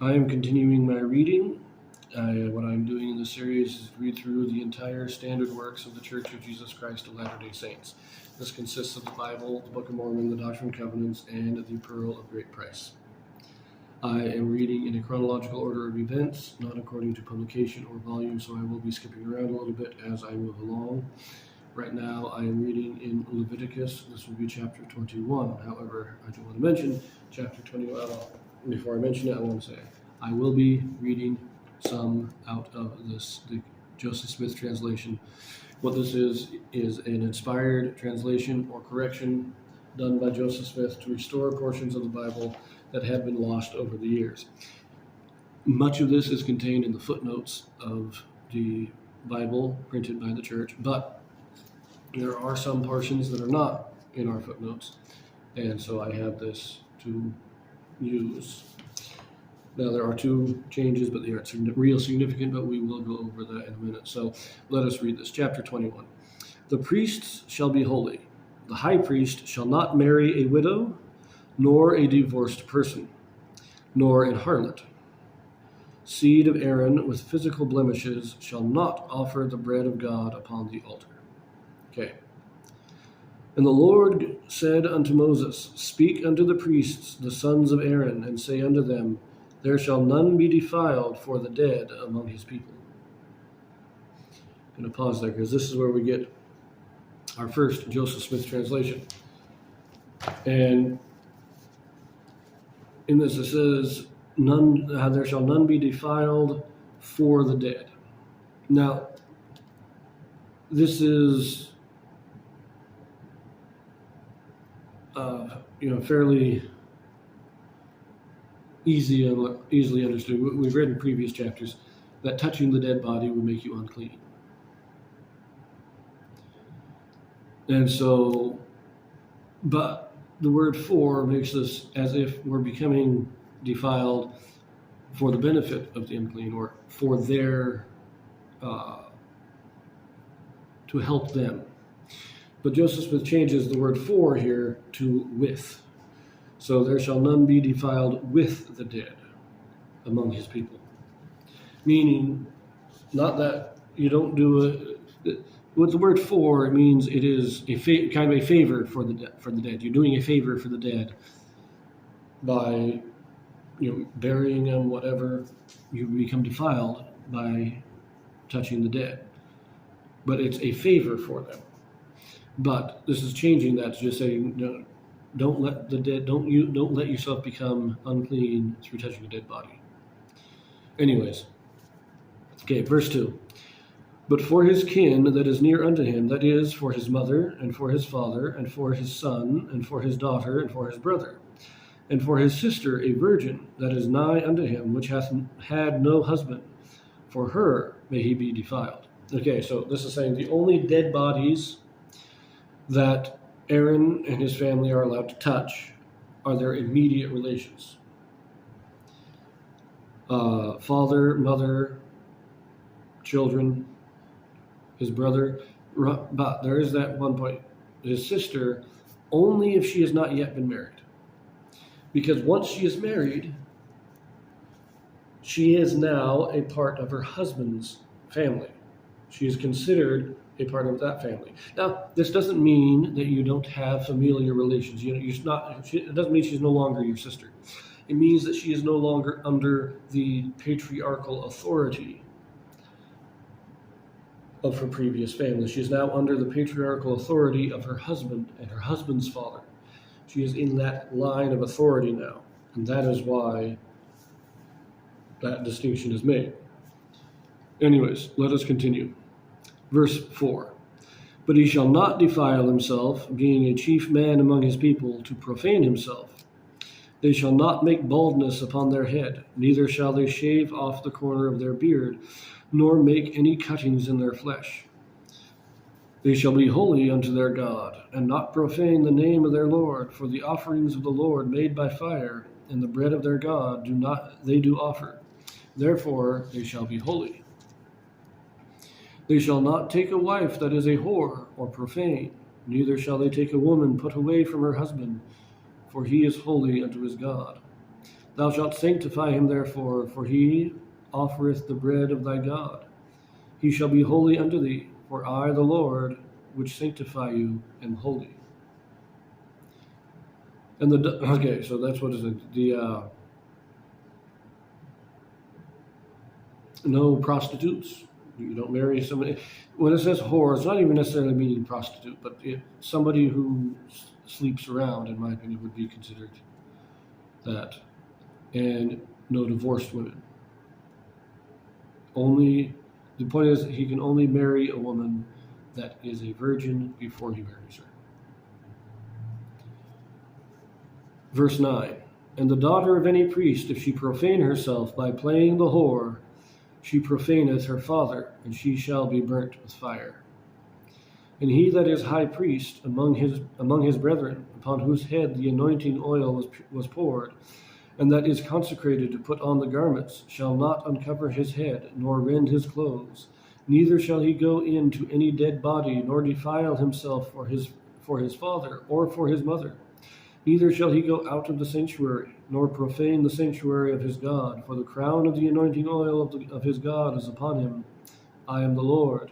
I am continuing my reading. What I'm doing in this series is read through the entire standard works of the Church of Jesus Christ of Latter-day Saints. This consists of the Bible, the Book of Mormon, the Doctrine and Covenants, and the Pearl of Great Price. I am reading in a chronological order of events, not according to publication or volume, so I will be skipping around a little bit as I move along. Right now, I am reading in Leviticus. This will be chapter 21. However, I do want to mention chapter 21. Before I mention it, I want to say I will be reading some out of the Joseph Smith translation. What this is an inspired translation or correction done by Joseph Smith to restore portions of the Bible that had been lost over the years. Much of this is contained in the footnotes of the Bible printed by the church, but there are some portions that are not in our footnotes, and so I have this to use. Now, there are two changes, but they aren't real significant, but we will go over that in a minute. So let us read this. Chapter 21. The priests shall be holy. The high priest shall not marry a widow, nor a divorced person, nor an harlot. Seed of Aaron with physical blemishes shall not offer the bread of God upon the altar. Okay. And the Lord said unto Moses, Speak unto the priests, the sons of Aaron, and say unto them, There shall none be defiled for the dead among his people. I'm going to pause there because this is where we get our first Joseph Smith translation. And in this it says, there shall none be defiled for the dead. Now, this is fairly easily understood. We've read in previous chapters that touching the dead body would make you unclean. And so, but the word for makes this as if we're becoming defiled for the benefit of the unclean, or for their, to help them. But Joseph Smith changes the word for here to with. So there shall none be defiled with the dead among his people. Meaning, not that you don't do it. With the word for, it means it is kind of a favor for the dead. You're doing a favor for the dead by burying them, whatever. You become defiled by touching the dead. But it's a favor for them. But this is changing that to just saying, no, don't let yourself become unclean through touching a dead body. Anyways, okay, verse 2. But for his kin that is near unto him, that is, for his mother, and for his father, and for his son, and for his daughter, and for his brother, and for his sister a virgin that is nigh unto him, which hath had no husband, for her may he be defiled. Okay, so this is saying the only dead bodies that Aaron and his family are allowed to touch are their immediate relations. Father, mother, children, his brother. But there is that one point. His sister, only if she has not yet been married. Because once she is married, she is now a part of her husband's family. She is considered a part of that family. Now, this doesn't mean that you don't have familial relations. It doesn't mean she's no longer your sister. It means that she is no longer under the patriarchal authority of her previous family. She is now under the patriarchal authority of her husband and her husband's father. She is in that line of authority now, and that is why that distinction is made. Anyways, let us continue. Verse 4. But he shall not defile himself, being a chief man among his people, to profane himself. They shall not make baldness upon their head, neither shall they shave off the corner of their beard, nor make any cuttings in their flesh. They shall be holy unto their God, and not profane the name of their Lord, for the offerings of the Lord made by fire, and the bread of their God they do offer. Therefore they shall be holy. They shall not take a wife that is a whore or profane, neither shall they take a woman put away from her husband, for he is holy unto his God. Thou shalt sanctify him therefore, for he offereth the bread of thy God. He shall be holy unto thee, for I, the Lord, which sanctify you, am holy. And okay, so that's what is it? No prostitutes. You don't marry somebody. When it says whore, it's not even necessarily meaning prostitute, but somebody who sleeps around, in my opinion, would be considered that. And no divorced women. The point is, he can only marry a woman that is a virgin before he marries her. Verse 9, and the daughter of any priest, if she profane herself by playing the whore, she profaneth her father, and she shall be burnt with fire. And he that is high priest among his brethren, upon whose head the anointing oil was poured, and that is consecrated to put on the garments, shall not uncover his head, nor rend his clothes, neither shall he go in to any dead body, nor defile himself for his father or for his mother. Neither shall he go out of the sanctuary, nor profane the sanctuary of his God, for the crown of the anointing oil of his God is upon him. I am the Lord.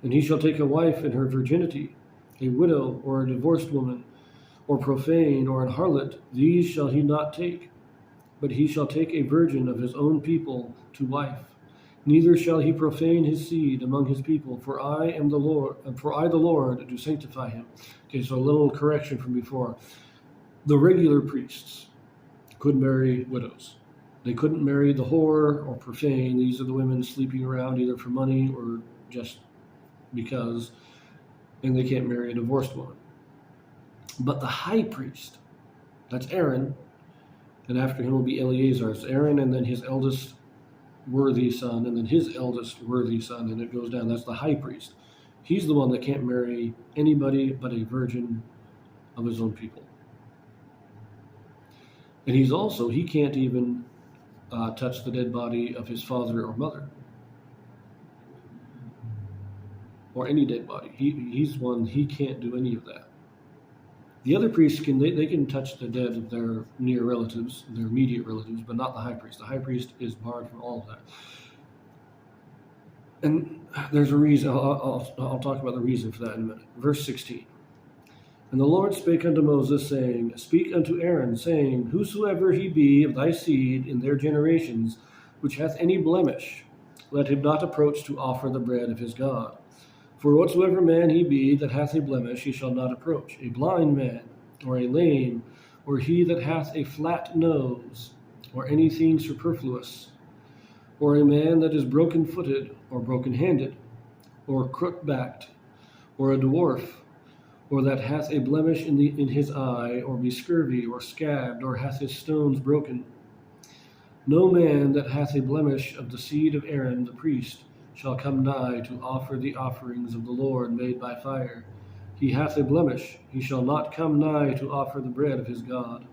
And he shall take a wife in her virginity, a widow or a divorced woman, or profane, or an harlot, these shall he not take. But he shall take a virgin of his own people to wife. Neither shall he profane his seed among his people, for I, the Lord, do sanctify him. Okay, so a little correction from before. The regular priests could marry widows. They couldn't marry the whore or profane. These are the women sleeping around either for money or just because, and they can't marry a divorced woman. But the high priest, that's Aaron, and after him will be Eleazar. It's Aaron and then his eldest worthy son, and then his eldest worthy son, and it goes down. That's the high priest. He's the one that can't marry anybody but a virgin of his own people. And he can't even touch the dead body of his father or mother, or any dead body. He's one, he can't do any of that. The other priests they can touch the dead of their near relatives, their immediate relatives, but not the high priest. The high priest is barred from all of that. And there's a reason. I'll talk about the reason for that in a minute. Verse 16. And the Lord spake unto Moses, saying, Speak unto Aaron, saying, Whosoever he be of thy seed in their generations, which hath any blemish, let him not approach to offer the bread of his God. For whatsoever man he be that hath a blemish, he shall not approach. A blind man, or a lame, or he that hath a flat nose, or anything superfluous, or a man that is broken-footed, or broken-handed, or crook-backed, or a dwarf, or that hath a blemish in his eye, or be scurvy, or scabbed, or hath his stones broken. No man that hath a blemish of the seed of Aaron the priest shall come nigh to offer the offerings of the Lord made by fire. He hath a blemish, he shall not come nigh to offer the bread of his God.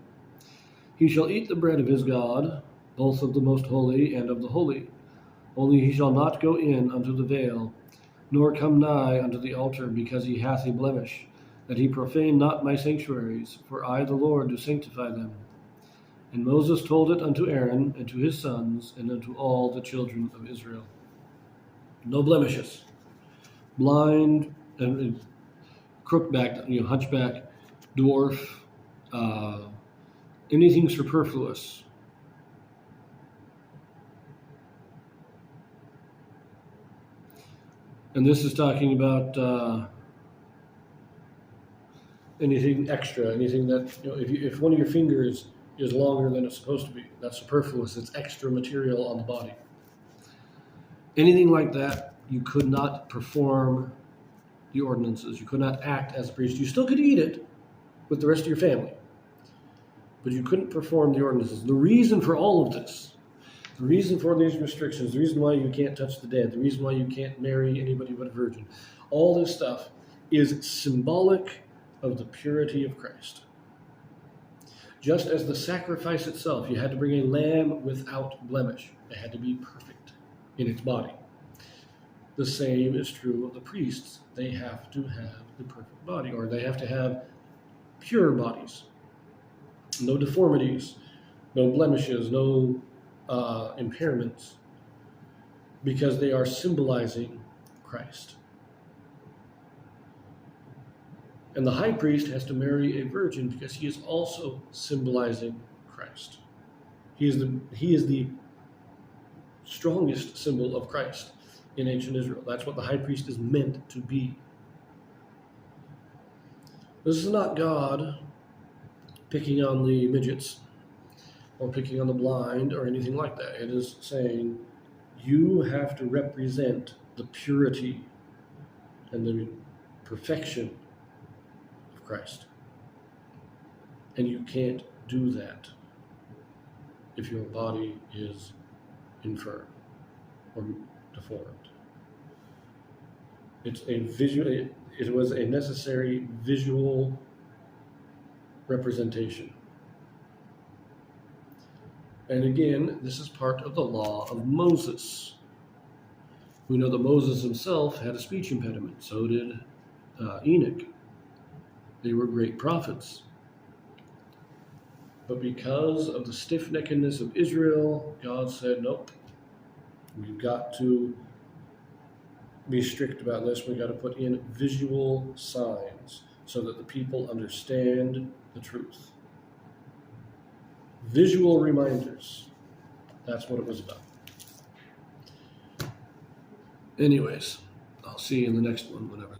He shall eat the bread of his God, both of the most holy and of the holy. Only he shall not go in unto the veil, nor come nigh unto the altar, because he hath a blemish, that he profane not my sanctuaries, for I, the Lord, do sanctify them. And Moses told it unto Aaron, and to his sons, and unto all the children of Israel. No blemishes. Blind, and crook-backed, hunchback, dwarf, anything superfluous. And this is talking about anything extra, anything that, if one of your fingers is longer than it's supposed to be, that's superfluous. It's extra material on the body. Anything like that, you could not perform the ordinances. You could not act as a priest. You still could eat it with the rest of your family, but you couldn't perform the ordinances. The reason for all of this, the reason for these restrictions, the reason why you can't touch the dead, the reason why you can't marry anybody but a virgin, all this stuff is symbolic of the purity of Christ. Just as the sacrifice itself, you had to bring a lamb without blemish. It had to be perfect in its body. The same is true of the priests. They have to have the perfect body, or they have to have pure bodies. No deformities, no blemishes, no impairments, because they are symbolizing Christ. And the high priest has to marry a virgin because he is also symbolizing Christ. He is the strongest symbol of Christ in ancient Israel. That's what the high priest is meant to be. This is not God picking on the midgets or picking on the blind or anything like that. It is saying you have to represent the purity and the perfection of Christ. And you can't do that if your body is infirm or deformed. It was a necessary visual representation. And again, this is part of the law of Moses. We know that Moses himself had a speech impediment. So did Enoch. They were great prophets. But because of the stiff-neckedness of Israel, God said, nope, we've got to be strict about this. We've got to put in visual signs so that the people understand the truth. Visual reminders. That's what it was about. Anyways, I'll see you in the next one whenever.